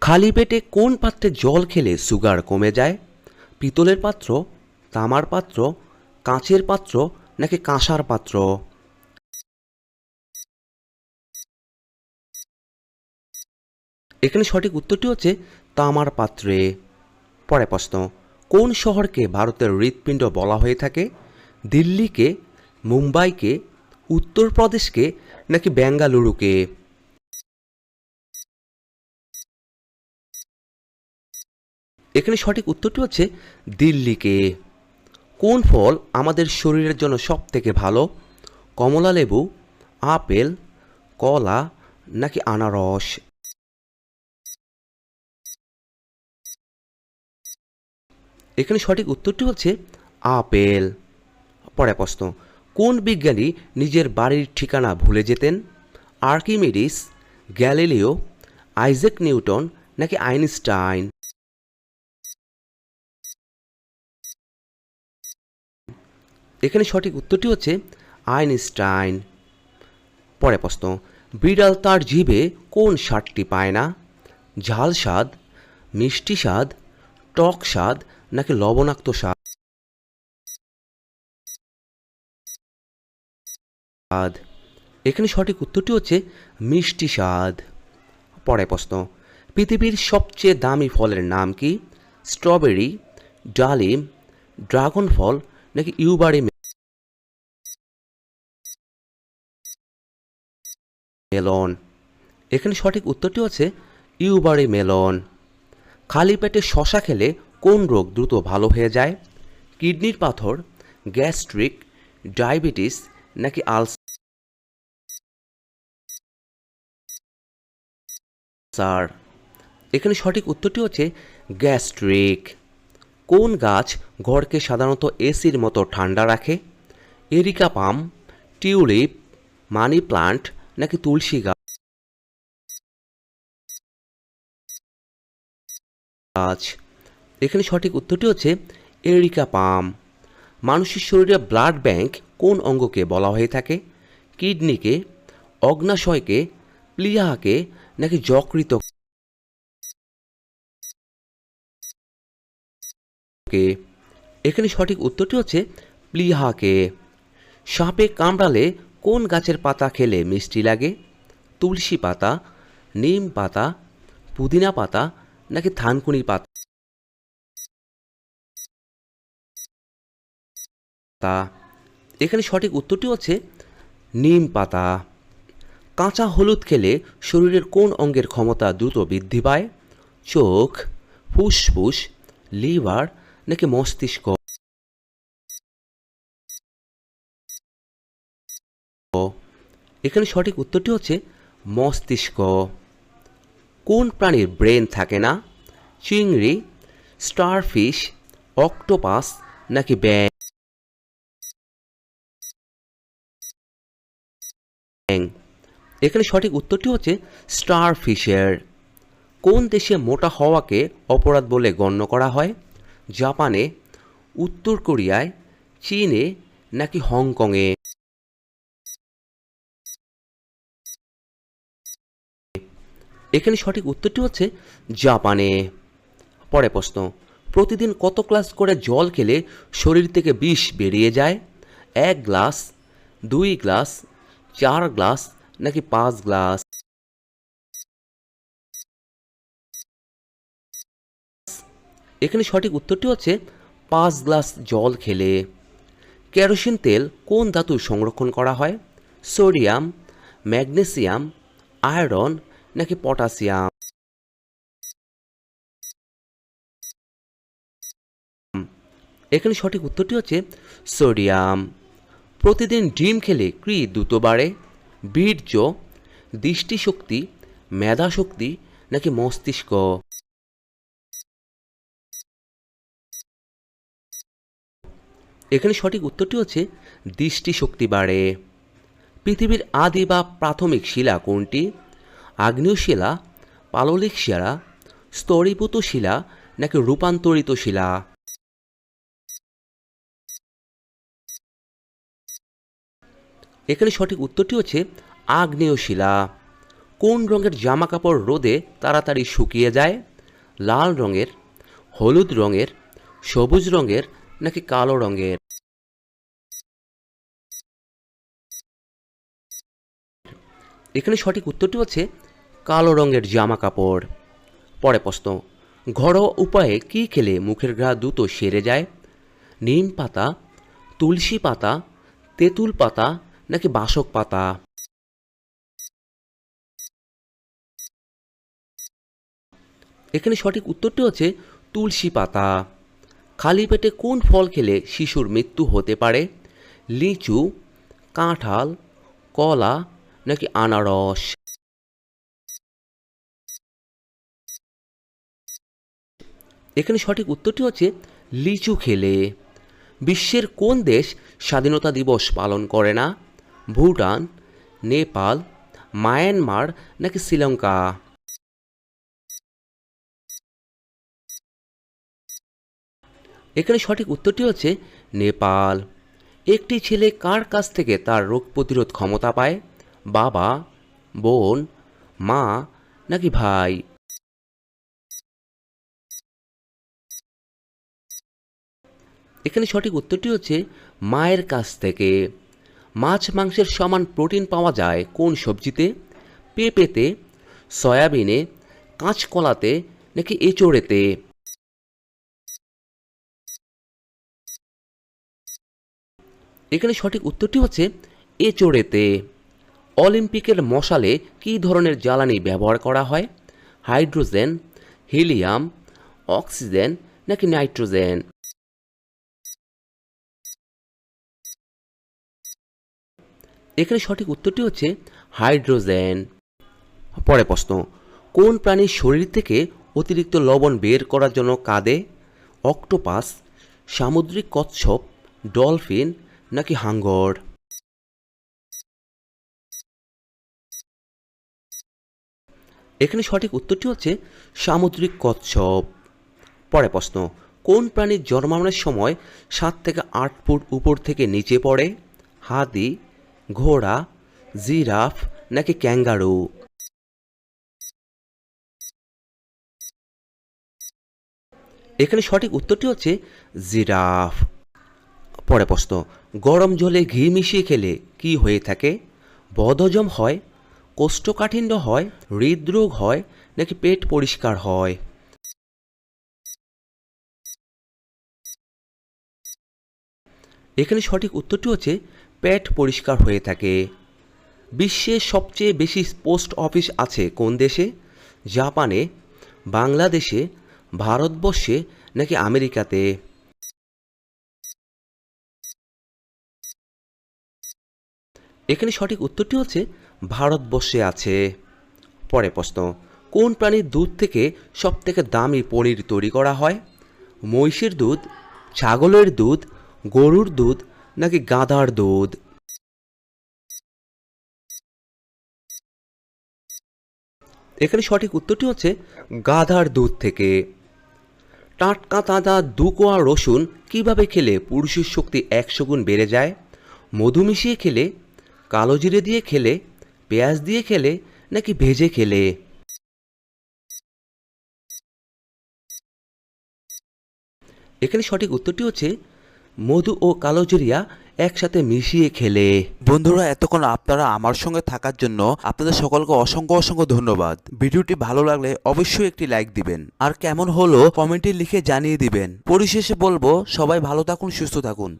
খালি পেটে কোন পাত্রে জল খেলে সুগার কমে যায়? পিতলের পাত্র, তামার পাত্র, কাঁচের পাত্র নাকি কাঁসার পাত্র? এখানে সঠিক উত্তরটি হচ্ছে তামার পাত্রে। পরের প্রশ্ন, কোন শহরকে ভারতের হৃৎপিণ্ড বলা হয়ে থাকে? দিল্লিকে, মুম্বাইকে, উত্তরপ্রদেশকে নাকি বেঙ্গালুরুকে? এখানে সঠিক উত্তরটি হচ্ছে দিল্লিকে। কোন ফল আমাদের শরীরের জন্য সবথেকে ভালো? কমলা লেবু, আপেল, কলা নাকি আনারস? এখানে সঠিক উত্তরটি হচ্ছে আপেল। পরের প্রশ্ন, কোন বিজ্ঞানী নিজের বাড়ির ঠিকানা ভুলে যেতেন? আর্কিমিডিস, গ্যালিলিও, আইজ্যাক নিউটন নাকি আইনস্টাইন? এখানে সঠিক উত্তরটি হচ্ছে আইনস্টাইন। পরের প্রশ্ন, বিড়াল তার জিভে কোন স্বাদটি পায় না? ঝাল স্বাদ, মিষ্টি স্বাদ, টক স্বাদ নাকি লবণাক্ত স্বাদ? এখানে সঠিক উত্তরটি হচ্ছে মিষ্টি স্বাদ। পরের প্রশ্ন, পৃথিবীর সবচেয়ে দামি ফলের নাম কি? স্ট্রবেরি, ডালিম, ড্রাগন ফল নাকি ইউবারি মেলন? এখানে সঠিক উত্তরটি হচ্ছে ইউবারি মেলন। খালি পেটে শশা খেলে কোন রোগ দ্রুত ভালো হয়ে যায়? কিডনির পাথর, গ্যাস্ট্রিক, ডায়াবেটিস নাকি আলসার? এখানে সঠিক উত্তরটি হচ্ছে গ্যাস্ট্রিক। কোন গাছ ঘরকে সাধারণত এসির মতো ঠান্ডা রাখে? এরিকা পাম, টিউলিপ, মানি প্লান্ট নাকি তুলসী গাছ? এখানে সঠিক উত্তরটি হচ্ছে এরিকা পাম। মানুষের শরীরে ব্লাড ব্যাংক কোন অঙ্গকে বলা হয়ে থাকে? কিডনিকে, অগ্নাশয়কে, প্লীহাকে নাকি যকৃতকে? এখানে সঠিক উত্তরটি হচ্ছে প্লীহাকে। সাপে কামড়ালে কোন গাছের পাতা খেলে মিষ্টি লাগে? তুলসী পাতা, নিম পাতা, পুদিনা পাতা নাকি থানকুনি পাতা? এখানে সঠিক উত্তরটি হচ্ছে নিম পাতা। কাঁচা হলুদ খেলে শরীরের কোন অঙ্গের ক্ষমতা দ্রুত বৃদ্ধি পায়? চোখ, ফুসফুস, লিভার নাকি মস্তিষ্ক? এখানে সঠিক উত্তরটি হচ্ছে মস্তিষ্ক। কোন প্রাণীর ব্রেন থাকে না? চিংড়ি, স্টারফিশ, অক্টোপাস নাকি ব্যাঙ? এখানে সঠিক উত্তরটি হচ্ছে স্টারফিশের। কোন দেশে মোটা হওয়াকে অপরাধ বলে গণ্য করা হয়? জাপানে, উত্তর কোরিয়ায়, চীনে নাকি হংকংয়ে? এখানে সঠিক উত্তরটি হচ্ছে জাপানে। পরের প্রশ্ন, প্রতিদিন কত গ্লাস করে জল খেলে শরীর থেকে বিষ বেরিয়ে যায়? 1 গ্লাস, 2 গ্লাস, 4 গ্লাস নাকি 5 গ্লাস? এখানে সঠিক উত্তরটি হচ্ছে 5 গ্লাস জল খেলে। কেরোসিন তেল কোন ধাতু সংরক্ষণ করা হয়? সোডিয়াম, ম্যাগনেসিয়াম, আয়রন নাকি পটাশিয়াম? এখানে সঠিক উত্তরটি হচ্ছে সোডিয়াম। প্রতিদিন ডিম খেলে কি দ্রুত বাড়ে? বীর্য, দৃষ্টিশক্তি, মেধাশক্তি নাকি মস্তিষ্ক? এখানে সঠিক উত্তরটি হচ্ছে দৃষ্টিশক্তি বাড়ে। পৃথিবীর আদি বা প্রাথমিক শিলা কোনটি? আগ্নেয় শিলা, পাললিক শিলা, স্তরীভূত শিলা নাকি রূপান্তরিত শিলা? এখানে সঠিক উত্তরটি হচ্ছে আগ্নেয় শিলা। কোন রঙের জামা কাপড় রোদে তাড়াতাড়ি শুকিয়ে যায়? লাল রঙের, হলুদ রঙের, সবুজ রঙের নাকি কালো রঙের? এখানে সঠিক উত্তরটি হচ্ছে কালো রঙের জামা কাপড়। পরে প্রশ্ন, ঘরোয়া উপায়ে কী খেলে মুখের ঘা দ্রুত সেরে যায়? নিম পাতা, তুলসী পাতা, তেঁতুল পাতা নাকি বাসক পাতা? এখানে সঠিক উত্তরটি হচ্ছে তুলসী পাতা। খালি পেটে কোন ফল খেলে শিশুর মৃত্যু হতে পারে? লিচু, কাঁঠাল, কলা নাকি আনারস? এখানে সঠিক উত্তরটি হচ্ছে লিচু খেলে। বিশ্বের কোন দেশ স্বাধীনতা দিবস পালন করে না? ভুটান, নেপাল, মায়ানমার নাকি শ্রীলঙ্কা? এখানে সঠিক উত্তরটি হচ্ছে নেপাল। একটি ছেলে কার কাছ থেকে তার রোগ প্রতিরোধ ক্ষমতা পায়? বাবা, বোন, মা নাকি ভাই? এখানে সঠিক উত্তরটি হচ্ছে মায়ের কাছ থেকে। মাছ মাংসের সমান প্রোটিন পাওয়া যায় কোন সবজিতে? পেঁপেতে, সয়াবিনে, কাঁচকলাতে নাকি এঁচোড়েতে? এখানে সঠিক উত্তরটি হচ্ছে এঁচোড়েতে। অলিম্পিকের মশালে কী ধরনের জ্বালানি ব্যবহার করা হয়? হাইড্রোজেন, হিলিয়াম, অক্সিজেন নাকি নাইট্রোজেন? এখানে সঠিক উত্তরটি হচ্ছে হাইড্রোজেন। পরে প্রশ্ন, কোন প্রাণীর শরীর থেকে অতিরিক্ত লবণ বের করার জন্য কাঁদে? অক্টোপাস, সামুদ্রিক কচ্ছপ, ডলফিন নাকি হাঙ্গর? এখানে সঠিক উত্তরটি হচ্ছে সামুদ্রিক কচ্ছপ। পরে প্রশ্ন, কোন প্রাণীর জন্মানোর সময় 7 থেকে 8 ফুট উপর থেকে নিচে পড়ে? হাতি, ঘোড়া, জিরাফ নাকি ক্যাঙ্গারু? এখানে সঠিক উত্তরটি হচ্ছে জিরাফ। পরে প্রশ্ন, গরম জলে ঘি মিশিয়ে খেলে কি হয়ে থাকে? বদহজম হয়, কোষ্ঠকাঠিন্য হয়, হৃদরোগ হয় নাকি পেট পরিষ্কার হয়? এখানে সঠিক উত্তরটি হচ্ছে পেট পরিষ্কার হয়ে থাকে। বিশ্বের সবচেয়ে বেশি পোস্ট অফিস আছে কোন দেশে? জাপানে, বাংলাদেশে, ভারতবর্ষে নাকি আমেরিকাতে? এখানে সঠিক উত্তরটি হচ্ছে ভারতবর্ষে আছে। পরে প্রশ্ন, কোন প্রাণীর দুধ থেকে সবথেকে দামি পনির তৈরি করা হয়? মহিষের দুধ, ছাগলের দুধ, গরুর দুধ নাকি গাধার দুধ? এখানে সঠিক উত্তরটি হচ্ছে গাধার দুধ থেকে। টাটকা তাজা 2 কোয়া রসুন কিভাবে খেলে পুরুষের শক্তি 100 গুণ বেড়ে যায়? মধু মিশিয়ে খেলে, কালো জিরে দিয়ে খেলে, পেঁয়াজ দিয়ে খেলে নাকি ভেজে খেলে? এখানে সঠিক উত্তরটি হচ্ছে মধু ও কালো জিরিয়া একসাথে মিশিয়ে খেলে। বন্ধুরা, এতক্ষণ আপনারা আমার সঙ্গে থাকার জন্য আপনাদের সকলকে অসংখ্য অসংখ্য ধন্যবাদ। ভিডিওটি ভালো লাগলে অবশ্যই একটি লাইক দিবেন, আর কেমন হলো কমেন্টে লিখে জানিয়ে দিবেন। পরিশেষে বলবো, সবাই ভালো থাকুন, সুস্থ থাকুন।